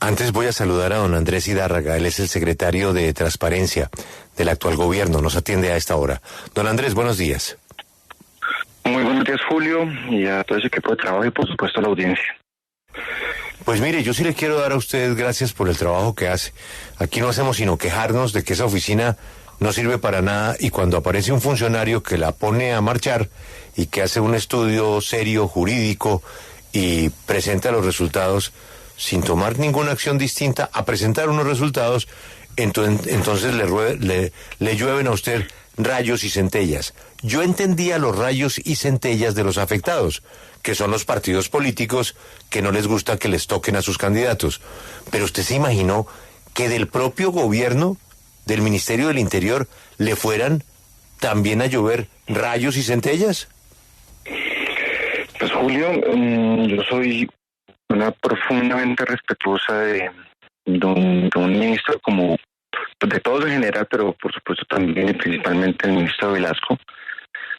Antes voy a saludar a don Andrés Hidárraga, él es el secretario de Transparencia del actual gobierno, nos atiende a esta hora. Don Andrés, buenos días. Muy buenos días, Julio, y a todo ese equipo de trabajo y por supuesto a la audiencia. Pues mire, yo sí le quiero dar a usted gracias por el trabajo que hace. Aquí no hacemos sino quejarnos de que esa oficina no sirve para nada y cuando aparece un funcionario que la pone a marchar y que hace un estudio serio, jurídico y presenta los resultados sin tomar ninguna acción distinta a presentar unos resultados, entonces le llueven a usted rayos y centellas. Yo entendía los rayos y centellas de los afectados, que son los partidos políticos que no les gusta que les toquen a sus candidatos. Pero usted se imaginó que del propio gobierno, del Ministerio del Interior, le fueran también a llover rayos y centellas. Pues Julio, yo soy una profundamente respetuosa de un ministro como de todos en general, pero por supuesto también y principalmente el ministro Velasco,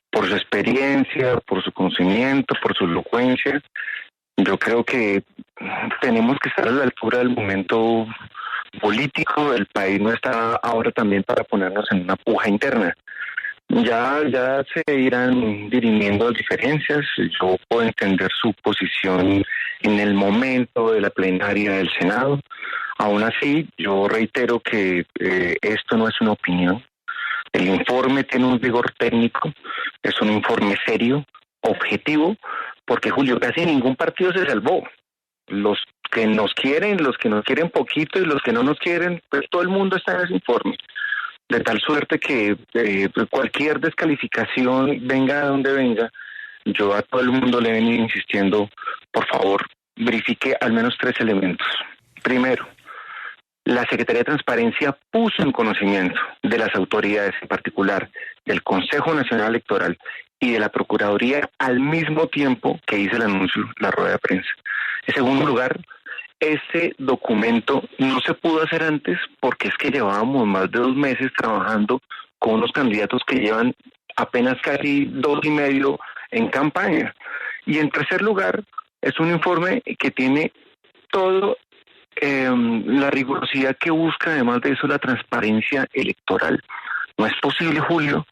por su experiencia, por su conocimiento, por su elocuencia. Yo creo que tenemos que estar a la altura del momento político. El país no está ahora también para ponernos en una puja interna. Ya se irán dirimiendo las diferencias. Yo puedo entender su posición en el momento de la plenaria del Senado. Aún así, yo reitero que esto no es una opinión. El informe tiene un rigor técnico, es un informe serio, objetivo, porque Julio, casi ningún partido se salvó. Los que nos quieren poquito y los que no nos quieren, pues todo el mundo está en ese informe. De tal suerte que cualquier descalificación, venga de donde venga, yo a todo el mundo le vengo insistiendo, por favor, verifique al menos 3 elementos. Primero, la Secretaría de Transparencia puso en conocimiento de las autoridades, en particular del Consejo Nacional Electoral y de la Procuraduría, al mismo tiempo que hice el anuncio, la rueda de prensa. En segundo lugar, ese documento no se pudo hacer antes porque es que llevábamos más de 2 meses trabajando con unos candidatos que llevan apenas casi 2 y medio en campaña. Y en tercer lugar, es un informe que tiene todo la rigurosidad que busca, además de eso, la transparencia electoral. No es posible, Julio,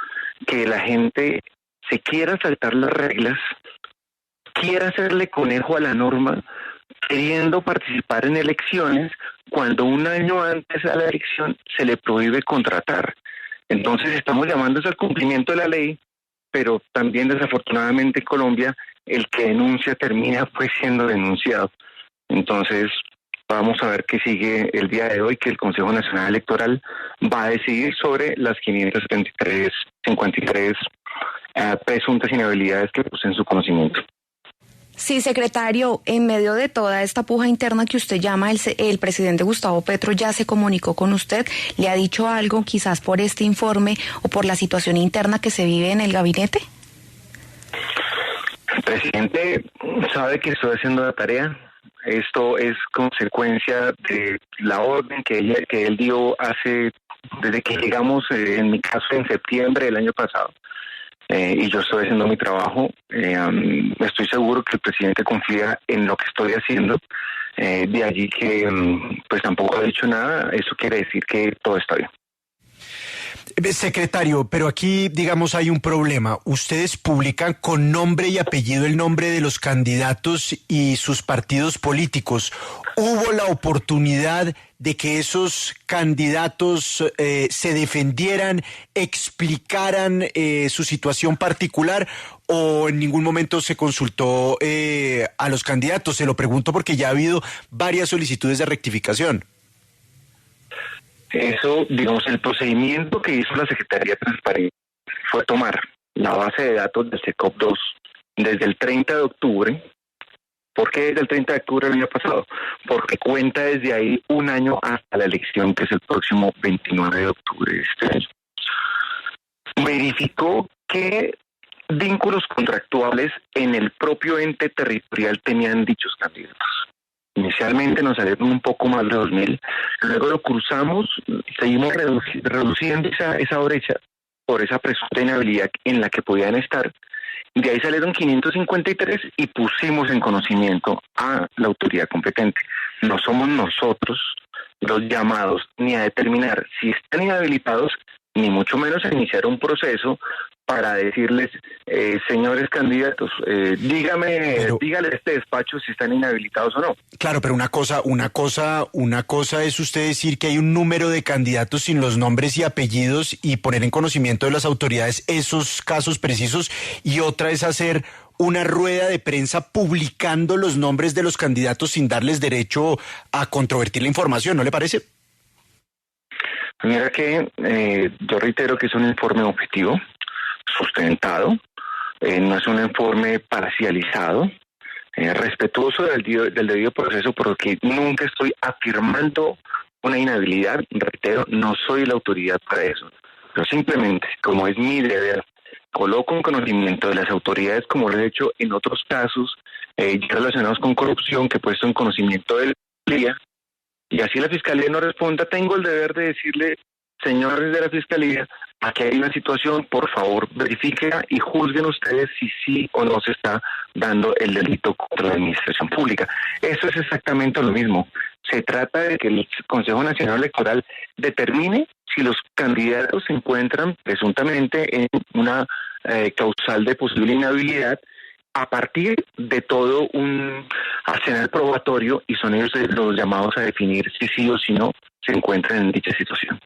que la gente se quiera saltar las reglas, quiera hacerle conejo a la norma, queriendo participar en elecciones, cuando un año antes de la elección se le prohíbe contratar. Entonces estamos llamándose al cumplimiento de la ley, pero también desafortunadamente en Colombia el que denuncia termina pues siendo denunciado. Entonces vamos a ver qué sigue el día de hoy, que el Consejo Nacional Electoral va a decidir sobre las 553 presuntas inhabilidades que poseen su conocimiento. Sí, secretario, en medio de toda esta puja interna que usted llama, el presidente Gustavo Petro ya se comunicó con usted, ¿le ha dicho algo quizás por este informe o por la situación interna que se vive en el gabinete? El presidente sabe que estoy haciendo la tarea. Esto es consecuencia de la orden que él dio desde que llegamos, en mi caso, en septiembre del año pasado. Y yo estoy haciendo mi trabajo. Estoy seguro que el presidente confía en lo que estoy haciendo. De allí que pues tampoco ha dicho nada. Eso quiere decir que todo está bien. Secretario, pero aquí, digamos, hay un problema. Ustedes publican con nombre y apellido el nombre de los candidatos y sus partidos políticos. ¿Hubo la oportunidad de que esos candidatos se defendieran, explicaran su situación particular, o en ningún momento se consultó a los candidatos? Se lo pregunto porque ya ha habido varias solicitudes de rectificación. Eso, digamos, el procedimiento que hizo la Secretaría de Transparencia fue tomar la base de datos del SECOP2 desde el 30 de octubre. ¿Por qué desde el 30 de octubre del año pasado? Porque cuenta desde ahí un año hasta la elección, que es el próximo 29 de octubre de este año. Verificó qué vínculos contractuales en el propio ente territorial tenían dichos candidatos. Inicialmente nos salieron un poco más de 2.000, luego lo cruzamos, seguimos reduciendo esa brecha por esa presunta inhabilidad en la que podían estar. De ahí salieron 553 y pusimos en conocimiento a la autoridad competente. no somos nosotros los llamados ni a determinar si están inhabilitados, ni mucho menos a iniciar un proceso para decirles, señores candidatos, dígale a este despacho si están inhabilitados o no. Claro, pero una cosa es usted decir que hay un número de candidatos sin los nombres y apellidos y poner en conocimiento de las autoridades esos casos precisos, y otra es hacer una rueda de prensa publicando los nombres de los candidatos sin darles derecho a controvertir la información, ¿no le parece? Mira que yo reitero que es un informe objetivo, sustentado, no es un informe parcializado, respetuoso del debido proceso, porque nunca estoy afirmando una inhabilidad. Reitero, no soy la autoridad para eso, pero simplemente, como es mi deber, coloco en conocimiento de las autoridades, como lo he hecho en otros casos relacionados con corrupción, que he puesto en conocimiento de la Fiscalía, y así la Fiscalía no responda, tengo el deber de decirle, señores de la Fiscalía, aquí hay una situación, por favor, verifiquen y juzguen ustedes si sí o no se está dando el delito contra la administración pública. Eso es exactamente lo mismo. Se trata de que el Consejo Nacional Electoral determine si los candidatos se encuentran presuntamente en una causal de posible inhabilidad a partir de todo un arsenal probatorio, y son ellos los llamados a definir si sí o si no se encuentran en dicha situación.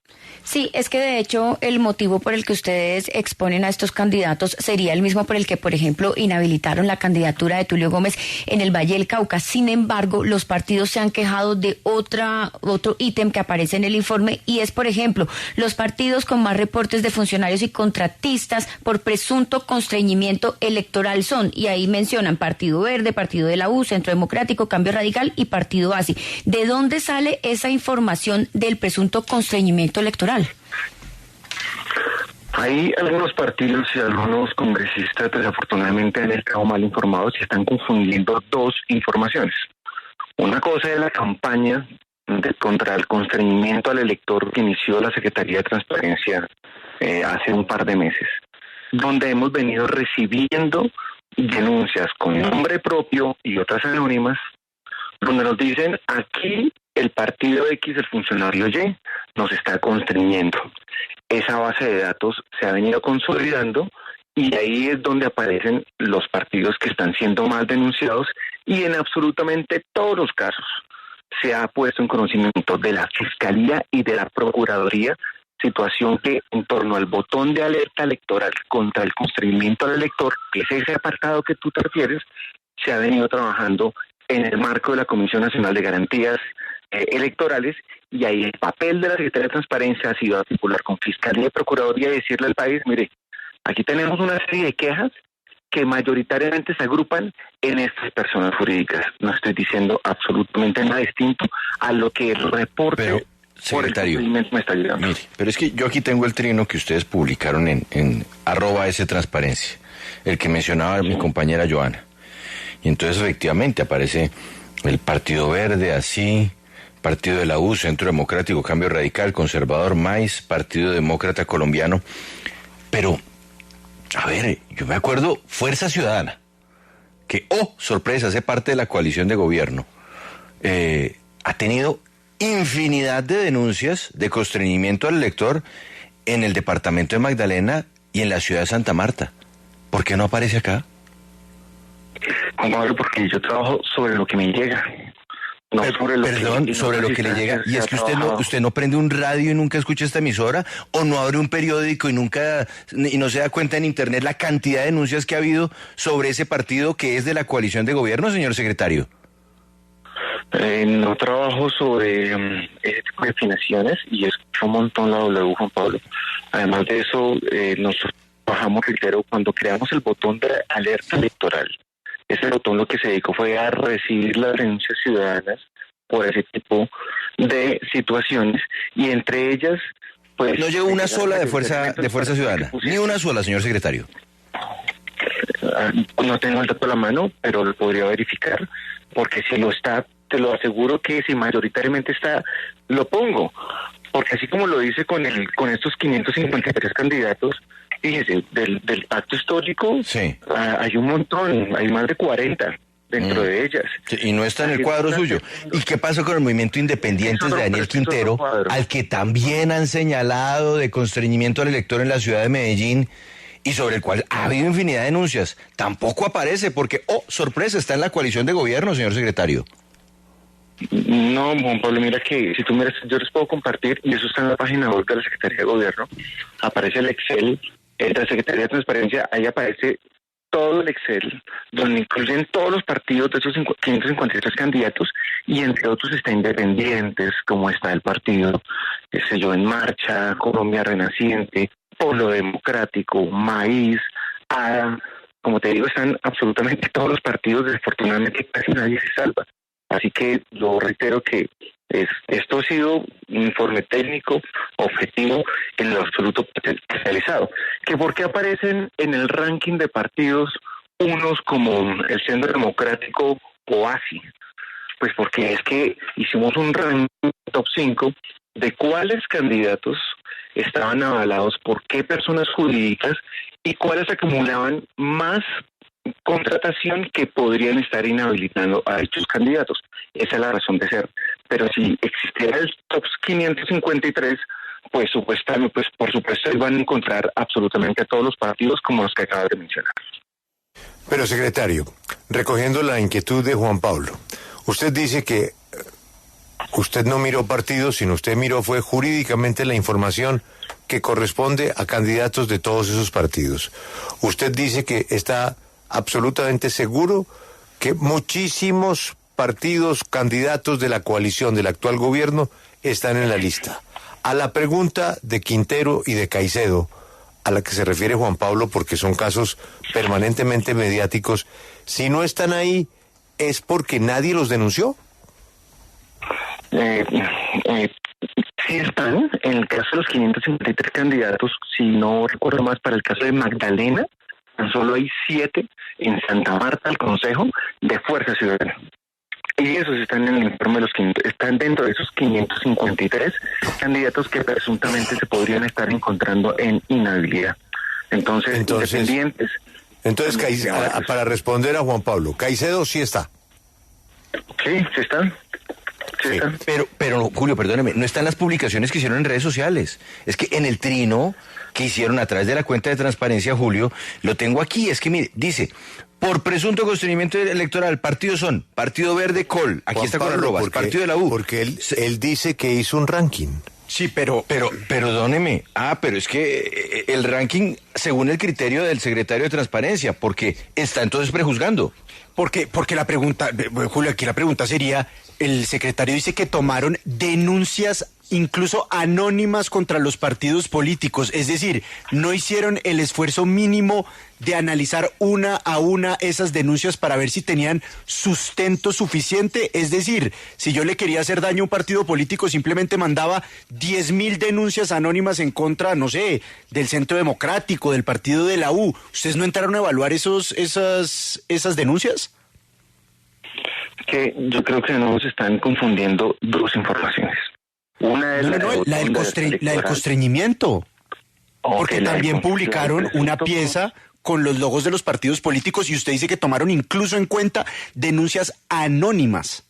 Sí, es que de hecho el motivo por el que ustedes exponen a estos candidatos sería el mismo por el que, por ejemplo, inhabilitaron la candidatura de Tulio Gómez en el Valle del Cauca. Sin embargo, los partidos se han quejado de otro ítem que aparece en el informe, y es, por ejemplo, los partidos con más reportes de funcionarios y contratistas por presunto constreñimiento electoral son, y ahí mencionan Partido Verde, Partido de la U, Centro Democrático, Cambio Radical y Partido ASI. ¿De dónde sale esa información del presunto constreñimiento electoral? Hay algunos partidos y algunos congresistas desafortunadamente han estado mal informados y están confundiendo dos informaciones. Una cosa es la campaña contra el constreñimiento al elector que inició la Secretaría de Transparencia hace un par de meses, donde hemos venido recibiendo denuncias con nombre propio y otras anónimas, donde nos dicen, aquí el partido X, el funcionario Y, nos está constreñiendo. Esa base de datos se ha venido consolidando, y ahí es donde aparecen los partidos que están siendo mal denunciados, y en absolutamente todos los casos se ha puesto en conocimiento de la Fiscalía y de la Procuraduría, situación que en torno al botón de alerta electoral contra el constreñimiento al elector, que es ese apartado que tú te refieres, se ha venido trabajando en el marco de la Comisión Nacional de Garantías Electorales, y ahí el papel de la Secretaría de Transparencia ha sido articular con Fiscalía y Procuraduría y decirle al país, mire, aquí tenemos una serie de quejas que mayoritariamente se agrupan en estas personas jurídicas. No estoy diciendo absolutamente nada distinto a lo que el reporte... Pero, secretario, me está ayudando. Mire, pero es que yo aquí tengo el trino que ustedes publicaron en @stransparencia, el que mencionaba mi compañera Joana. Y entonces efectivamente aparece el Partido Verde, así, Partido de la U, Centro Democrático, Cambio Radical, Conservador, MAIS, Partido Demócrata Colombiano. Pero, a ver, yo me acuerdo, Fuerza Ciudadana, que, sorpresa, hace parte de la coalición de gobierno, ha tenido infinidad de denuncias de constreñimiento al elector en el departamento de Magdalena y en la ciudad de Santa Marta. ¿Por qué no aparece acá? Juan Pablo, porque yo trabajo sobre lo que me llega. No sobre lo que le llega. Y es que usted no prende un radio y nunca escucha esta emisora, o no abre un periódico y no se da cuenta en internet la cantidad de denuncias que ha habido sobre ese partido que es de la coalición de gobierno, señor secretario. No trabajo sobre ese tipo de definiciones y escucho un montón la W, Juan Pablo. Además de eso, nosotros trabajamos, reitero, cuando creamos el botón de alerta electoral. Ese botón lo que se dedicó fue a recibir las denuncias ciudadanas por ese tipo de situaciones, y entre ellas, pues... No llegó una sola de Fuerza Ciudadana, ni una sola, señor secretario. No tengo el dato a la mano, pero lo podría verificar, porque si lo está, te lo aseguro que si mayoritariamente está, lo pongo. Porque así como lo dice con estos 553 candidatos, fíjese, del pacto histórico, sí, hay un montón, hay más de 40. dentro de ellas. Sí, y no está en el cuadro suyo. ¿Y qué pasó con el movimiento Independientes de Daniel Quintero, al que también han señalado de constreñimiento al elector en la ciudad de Medellín y sobre el cual ha habido infinidad de denuncias? Tampoco aparece porque, sorpresa, está en la coalición de gobierno, señor secretario. No, Juan Pablo, mira que si tú miras, yo les puedo compartir, y eso está en la página web de la Secretaría de Gobierno, aparece el Excel de la Secretaría de Transparencia, ahí aparece todo el Excel, donde incluyen todos los partidos de esos 553 candidatos, y entre otros está Independientes, como está el partido, qué sé yo, En Marcha, Colombia Renaciente, Polo Democrático, Maíz, ADA, como te digo, están absolutamente todos los partidos, desafortunadamente casi nadie se salva. Así que yo reitero que esto ha sido un informe técnico, objetivo, en lo absoluto especializado. ¿Que por qué aparecen en el ranking de partidos unos como el Centro Democrático o ASI? Pues porque es que hicimos un ranking top 5 de cuáles candidatos estaban avalados por qué personas jurídicas y cuáles acumulaban más contratación que podrían estar inhabilitando a dichos candidatos. Esa es la razón de ser. Pero si existiera el top 553, pues supuestamente, pues por supuesto van a encontrar absolutamente a todos los partidos como los que acabas de mencionar. Pero secretario, recogiendo la inquietud de Juan Pablo, usted dice que usted no miró partidos, sino usted miró fue jurídicamente la información que corresponde a candidatos de todos esos partidos. Usted dice que está absolutamente seguro que muchísimos partidos candidatos de la coalición del actual gobierno están en la lista. A la pregunta de Quintero y de Caicedo, a la que se refiere Juan Pablo, porque son casos permanentemente mediáticos, si no están ahí, ¿es porque nadie los denunció? Sí están, en el caso de los 553 candidatos, si no recuerdo más, para el caso de Magdalena, tan solo hay 7 en Santa Marta, al Consejo de Fuerza Ciudadana. Y esos están en el informe de los 500, están dentro de esos 553 candidatos que presuntamente se podrían estar encontrando en inhabilidad. Entonces Independientes. Entonces, para responder a Juan Pablo, Caicedo sí está. Sí está. Sí. Pero Julio, perdóneme, no están las publicaciones que hicieron en redes sociales. Es que en el trino que hicieron a través de la cuenta de Transparencia, Julio, lo tengo aquí, es que mire, dice, por presunto constreñimiento electoral, partidos son Partido Verde, COL, aquí Juan está Pablo, con arrobas, Partido de la U. Porque él dice que hizo un ranking. Sí, pero Perdóneme, pero es que el ranking según el criterio del secretario de Transparencia, porque está entonces prejuzgando. Porque la pregunta, Julio, aquí la pregunta sería, el secretario dice que tomaron denuncias incluso anónimas contra los partidos políticos, es decir, no hicieron el esfuerzo mínimo de analizar una a una esas denuncias para ver si tenían sustento suficiente, es decir, si yo le quería hacer daño a un partido político, simplemente mandaba 10.000 denuncias anónimas en contra, no sé, del Centro Democrático, del partido de la U. ¿Ustedes no entraron a evaluar esas denuncias? Que yo creo que no se están confundiendo dos informaciones. Una es la del constreñimiento. Porque también publicaron una pieza con los logos de los partidos políticos y usted dice que tomaron incluso en cuenta denuncias anónimas.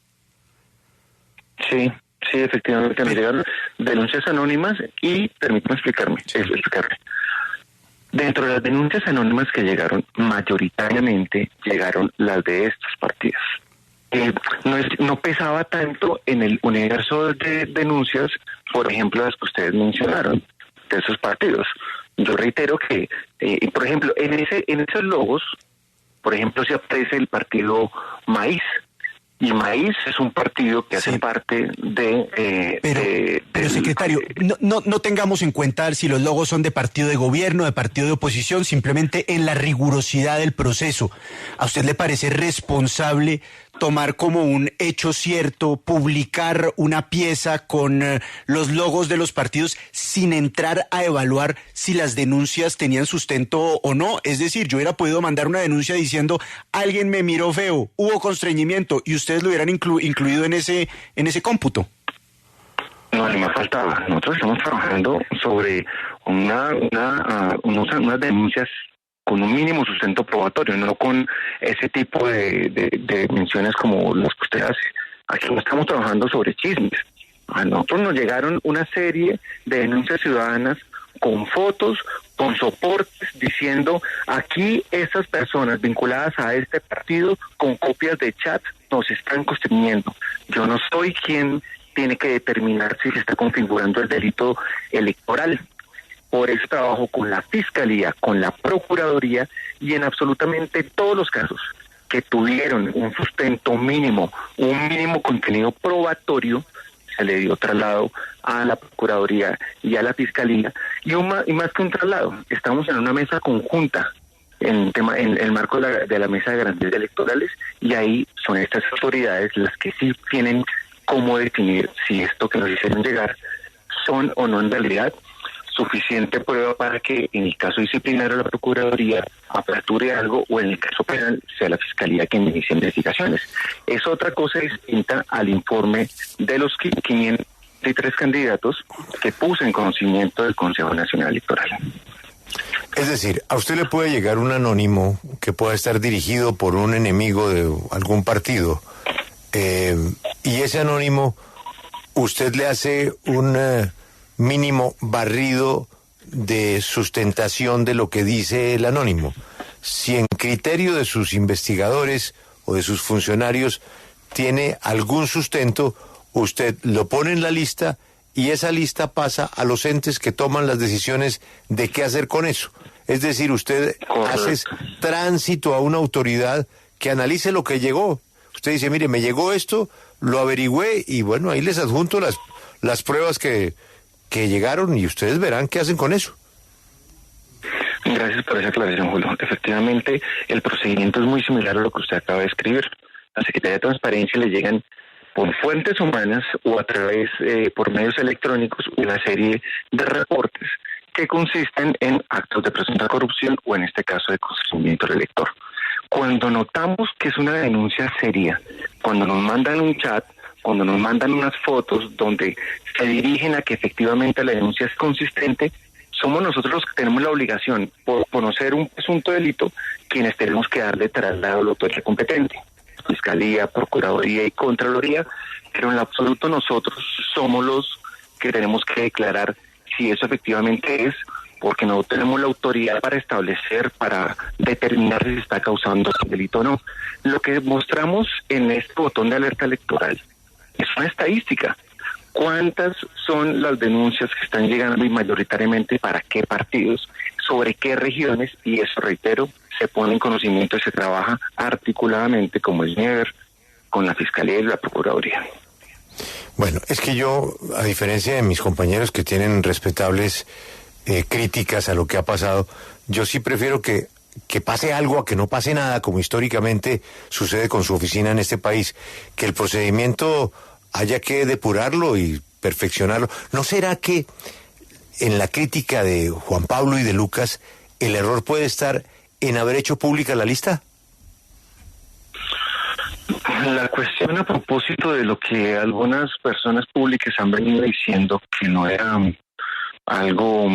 Sí, efectivamente me llegaron denuncias anónimas y permítame explicarme. Dentro de las denuncias anónimas que llegaron, mayoritariamente llegaron las de estos partidos. No pesaba tanto en el universo de denuncias, por ejemplo, las que ustedes mencionaron, de esos partidos. Yo reitero que, por ejemplo, en esos logos, por ejemplo, se aparece el partido Maíz, y Maíz es un partido que hace parte Pero secretario, no tengamos en cuenta si los logos son de partido de gobierno, de partido de oposición, simplemente en la rigurosidad del proceso. ¿A usted le parece responsable tomar como un hecho cierto, publicar una pieza con los logos de los partidos sin entrar a evaluar si las denuncias tenían sustento o no? Es decir, yo hubiera podido mandar una denuncia diciendo, alguien me miró feo, hubo constreñimiento, y ustedes lo hubieran incluido en ese cómputo. No, ni más faltaba. Nosotros estamos trabajando sobre unas denuncias con un mínimo sustento probatorio, no con ese tipo de menciones como las que usted hace. Aquí no estamos trabajando sobre chismes. A nosotros nos llegaron una serie de denuncias ciudadanas con fotos, con soportes, diciendo aquí esas personas vinculadas a este partido con copias de chat nos están constriñendo. Yo no soy quien tiene que determinar si se está configurando el delito electoral. Por eso trabajo con la Fiscalía, con la Procuraduría y en absolutamente todos los casos que tuvieron un sustento mínimo, un mínimo contenido probatorio, se le dio traslado a la Procuraduría y a la Fiscalía, y más que un traslado, estamos en una mesa conjunta en el marco de la mesa de garantías electorales, y ahí son estas autoridades las que sí tienen cómo definir si esto que nos hicieron llegar son o no en realidad suficiente prueba para que en el caso disciplinario la Procuraduría aperture algo, o en el caso penal sea la Fiscalía quien inicie investigaciones. Es otra cosa distinta al informe de los 503 candidatos que puse en conocimiento del Consejo Nacional Electoral. Es decir, a usted le puede llegar un anónimo que pueda estar dirigido por un enemigo de algún partido, y ese anónimo usted le hace un mínimo barrido de sustentación de lo que dice el anónimo. Si en criterio de sus investigadores o de sus funcionarios tiene algún sustento, usted lo pone en la lista y esa lista pasa a los entes que toman las decisiones de qué hacer con eso. Es decir, usted hace tránsito a una autoridad que analice lo que llegó. Usted dice, mire, me llegó esto, lo averigüé y bueno, ahí les adjunto las pruebas que llegaron y ustedes verán qué hacen con eso. Gracias por esa aclaración, Julio. Efectivamente, el procedimiento es muy similar a lo que usted acaba de escribir. A la Secretaría de Transparencia le llegan por fuentes humanas o a través, por medios electrónicos, una serie de reportes que consisten en actos de presunta corrupción o en este caso de constreñimiento del elector. Cuando notamos que es una denuncia seria, cuando nos mandan un chat, cuando nos mandan unas fotos donde se dirigen a que efectivamente la denuncia es consistente, somos nosotros los que tenemos la obligación, por conocer un presunto delito, quienes tenemos que darle traslado a la autoridad competente, Fiscalía, Procuraduría y Contraloría, pero en lo absoluto nosotros somos los que tenemos que declarar si eso efectivamente es, porque no tenemos la autoridad para establecer, para determinar si se está causando un delito o no. Lo que mostramos en este botón de alerta electoral es una estadística. ¿Cuántas son las denuncias que están llegando y mayoritariamente para qué partidos, sobre qué regiones? Y eso, reitero, se pone en conocimiento y se trabaja articuladamente, como es deber, con la Fiscalía y la Procuraduría. Bueno, es que yo, a diferencia de mis compañeros que tienen respetables críticas a lo que ha pasado, yo sí prefiero que pase algo a que no pase nada, como históricamente sucede con su oficina en este país, que el procedimiento haya que depurarlo y perfeccionarlo. ¿No será que en la crítica de Juan Pablo y de Lucas el error puede estar en haber hecho pública la lista? La cuestión a propósito de lo que algunas personas públicas han venido diciendo, que no era algo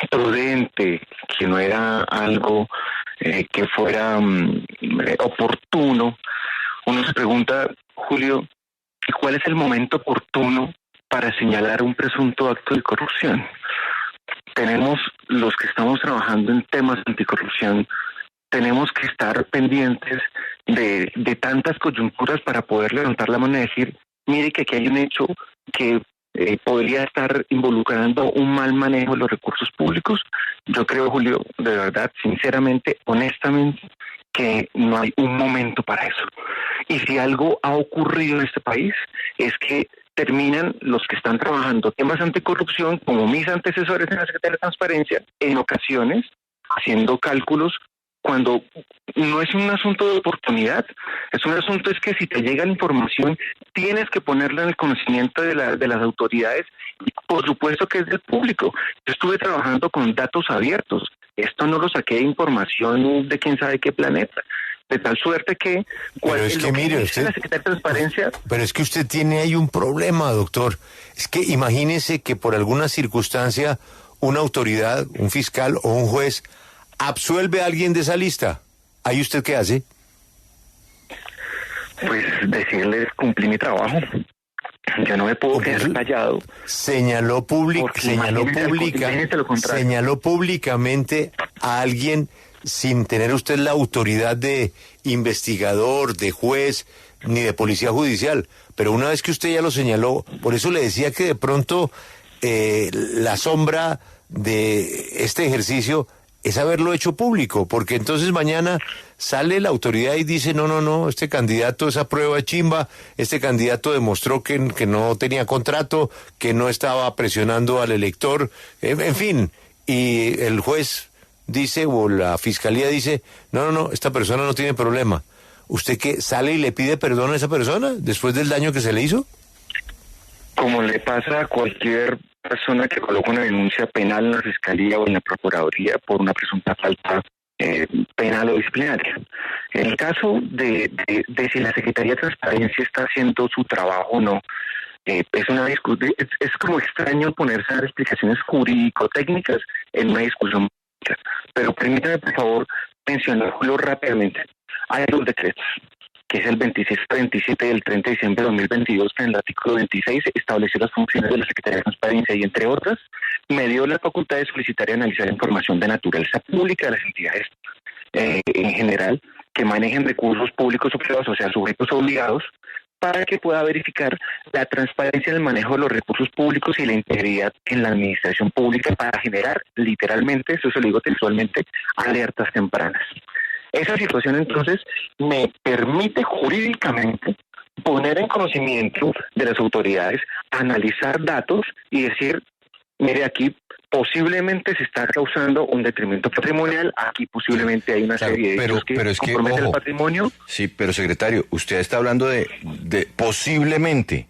prudente, que no era algo que fuera oportuno, uno se pregunta, Julio, ¿cuál es el momento oportuno para señalar un presunto acto de corrupción? Tenemos, los que estamos trabajando en temas de anticorrupción, tenemos que estar pendientes de tantas coyunturas para poder levantar la mano y decir, mire que aquí hay un hecho que podría estar involucrando un mal manejo de los recursos públicos. Yo creo, Julio, de verdad, sinceramente, honestamente, que no hay un momento para eso. Y si algo ha ocurrido en este país, es que terminan los que están trabajando temas anticorrupción, como mis antecesores en la Secretaría de Transparencia, en ocasiones haciendo cálculos cuando no es un asunto de oportunidad, es un asunto es que si te llega la información, tienes que ponerla en el conocimiento de las autoridades, y por supuesto que es del público. Yo estuve trabajando con datos abiertos, esto no lo saqué de información de quién sabe qué planeta, de tal suerte que... Pero es que mire, usted... La Secretaría de Transparencia... Pero es que usted tiene ahí un problema, doctor. Es que imagínese que por alguna circunstancia una autoridad, un fiscal o un juez absuelve a alguien de esa lista. ¿Ahí usted qué hace? Pues decirles, cumplí mi trabajo. Yo no me puedo quedar callado. Señaló públicamente a alguien sin tener usted la autoridad de investigador, de juez, ni de policía judicial. Pero una vez que usted ya lo señaló, por eso le decía que de pronto la sombra de este ejercicio es haberlo hecho público, porque entonces mañana sale la autoridad y dice, no, este candidato, esa prueba es chimba, este candidato demostró que no tenía contrato, que no estaba presionando al elector, en fin, y el juez dice, o la fiscalía dice, no, esta persona no tiene problema. ¿Usted qué, sale y le pide perdón a esa persona después del daño que se le hizo? Como le pasa a cualquier persona que coloca una denuncia penal en la Fiscalía o en la Procuraduría por una presunta falta penal o disciplinaria. En el caso de si la Secretaría de Transparencia está haciendo su trabajo o no, es como extraño ponerse a dar explicaciones jurídico-técnicas en una discusión política. Pero permítame, por favor, mencionarlo rápidamente. Hay dos decretos, que es el 2637 del 30 de diciembre de 2022, que en el artículo 26 estableció las funciones de la Secretaría de Transparencia y, entre otras, me dio la facultad de solicitar y analizar información de naturaleza pública de las entidades en general que manejen recursos públicos o privados, o sea, sujetos obligados, para que pueda verificar la transparencia en el manejo de los recursos públicos y la integridad en la administración pública para generar, literalmente, eso se lo digo textualmente, alertas tempranas. Esa situación, entonces, me permite jurídicamente poner en conocimiento de las autoridades, analizar datos y decir, mire, aquí posiblemente se está causando un detrimento patrimonial, aquí posiblemente hay una serie de hechos que comprometen el patrimonio. Sí, pero secretario, usted está hablando de posiblemente,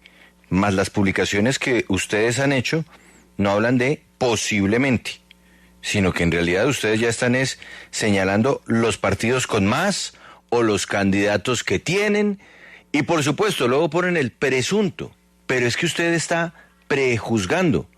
más las publicaciones que ustedes han hecho no hablan de posiblemente, sino que en realidad ustedes ya están señalando los partidos con más o los candidatos que tienen y por supuesto luego ponen el presunto, pero es que usted está prejuzgando.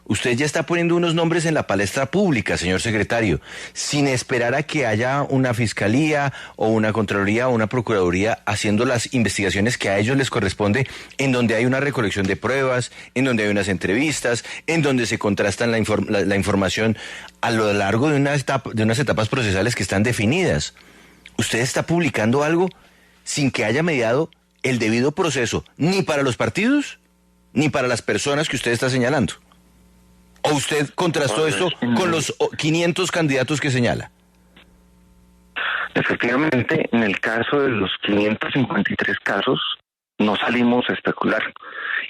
Usted ya está poniendo unos nombres en la palestra pública, señor secretario, sin esperar a que haya una fiscalía o una contraloría o una procuraduría haciendo las investigaciones que a ellos les corresponde, en donde hay una recolección de pruebas, en donde hay unas entrevistas, en donde se contrastan la información a lo largo de unas etapas procesales que están definidas. Usted está publicando algo sin que haya mediado el debido proceso, ni para los partidos, ni para las personas que usted está señalando. ¿O usted contrastó esto con los 500 candidatos que señala? Efectivamente, en el caso de los 553 casos, no salimos a especular.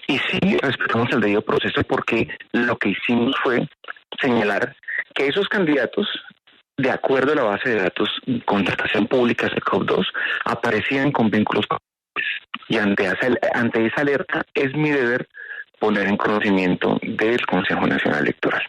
Y sí respetamos el debido proceso porque lo que hicimos fue señalar que esos candidatos, de acuerdo a la base de datos Contratación Pública SECOP2, aparecían con vínculos. Y ante esa alerta es mi deber poner en conocimiento del Consejo Nacional Electoral.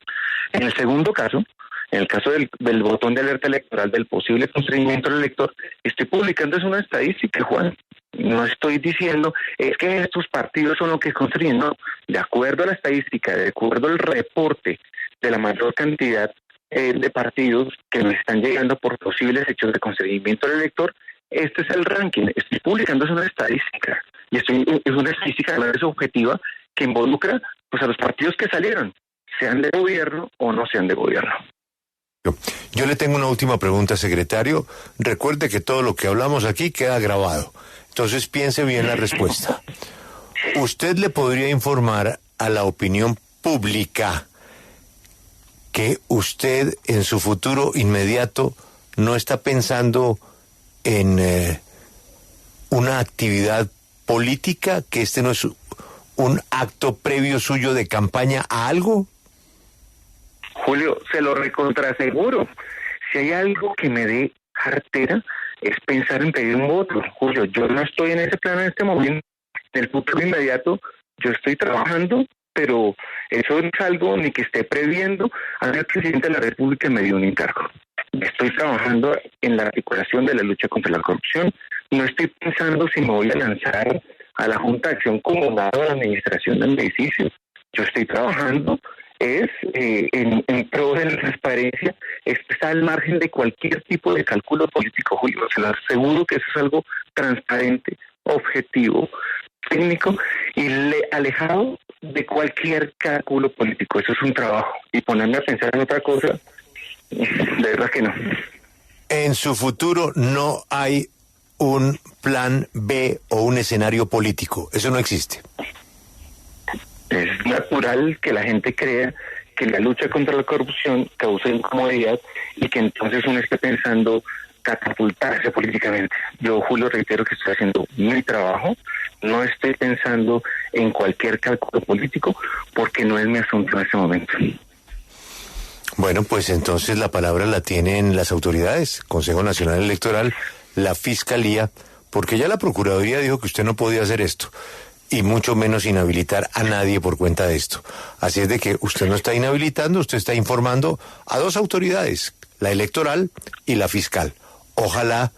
En el segundo caso, en el caso del botón de alerta electoral del posible constreñimiento del elector, estoy publicando es una estadística, Juan. No estoy diciendo, es que estos partidos son los que constreñen, no. De acuerdo a la estadística, de acuerdo al reporte de la mayor cantidad de partidos que me están llegando por posibles hechos de constreñimiento del elector, este es el ranking. Estoy publicando es una estadística. Y es una estadística de manera objetiva que involucra pues a los partidos que salieron, sean de gobierno o no sean de gobierno. Yo le tengo una última pregunta, secretario. Recuerde que todo lo que hablamos aquí queda grabado. Entonces piense bien la respuesta. ¿Usted le podría informar a la opinión pública que usted en su futuro inmediato no está pensando en una actividad política, que este no es un acto previo suyo de campaña a algo? Julio, se lo recontraseguro. Si hay algo que me dé cartera, es pensar en pedir un voto. Julio, yo no estoy en ese plan en este momento. En el futuro inmediato, yo estoy trabajando, pero eso no es algo ni que esté previendo. A mí el presidente de la República me dio un encargo. Estoy trabajando en la articulación de la lucha contra la corrupción. No estoy pensando si me voy a lanzar a la Junta de Acción Comunal o a la administración del edificio. Yo estoy trabajando es en pro de la transparencia. Esto está al margen de cualquier tipo de cálculo político, Julio. Se lo aseguro que eso es algo transparente, objetivo, técnico y alejado de cualquier cálculo político. Eso es un trabajo. Y ponerme a pensar en otra cosa, de verdad que no. En su futuro no hay un plan B o un escenario político. Eso no existe. Es natural que la gente crea que la lucha contra la corrupción causa incomodidad y que entonces uno esté pensando catapultarse políticamente. Yo, Julio, reitero que estoy haciendo mi trabajo, no estoy pensando en cualquier cálculo político porque no es mi asunto en este momento. Bueno, pues entonces la palabra la tienen las autoridades, Consejo Nacional Electoral, la Fiscalía, porque ya la Procuraduría dijo que usted no podía hacer esto, y mucho menos inhabilitar a nadie por cuenta de esto. Así es de que usted no está inhabilitando, usted está informando a dos autoridades, la electoral y la fiscal. Ojalá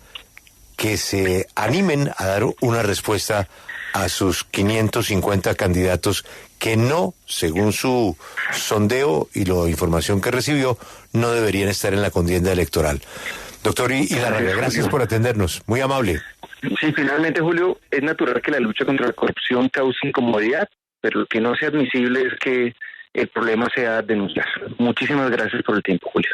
que se animen a dar una respuesta a sus 550 candidatos que no, según su sondeo y la información que recibió, no deberían estar en la contienda electoral. Doctor Ilarraga, gracias por atendernos. Muy amable. Sí, finalmente, Julio, es natural que la lucha contra la corrupción cause incomodidad, pero lo que no sea admisible es que el problema sea denunciar. Muchísimas gracias por el tiempo, Julio.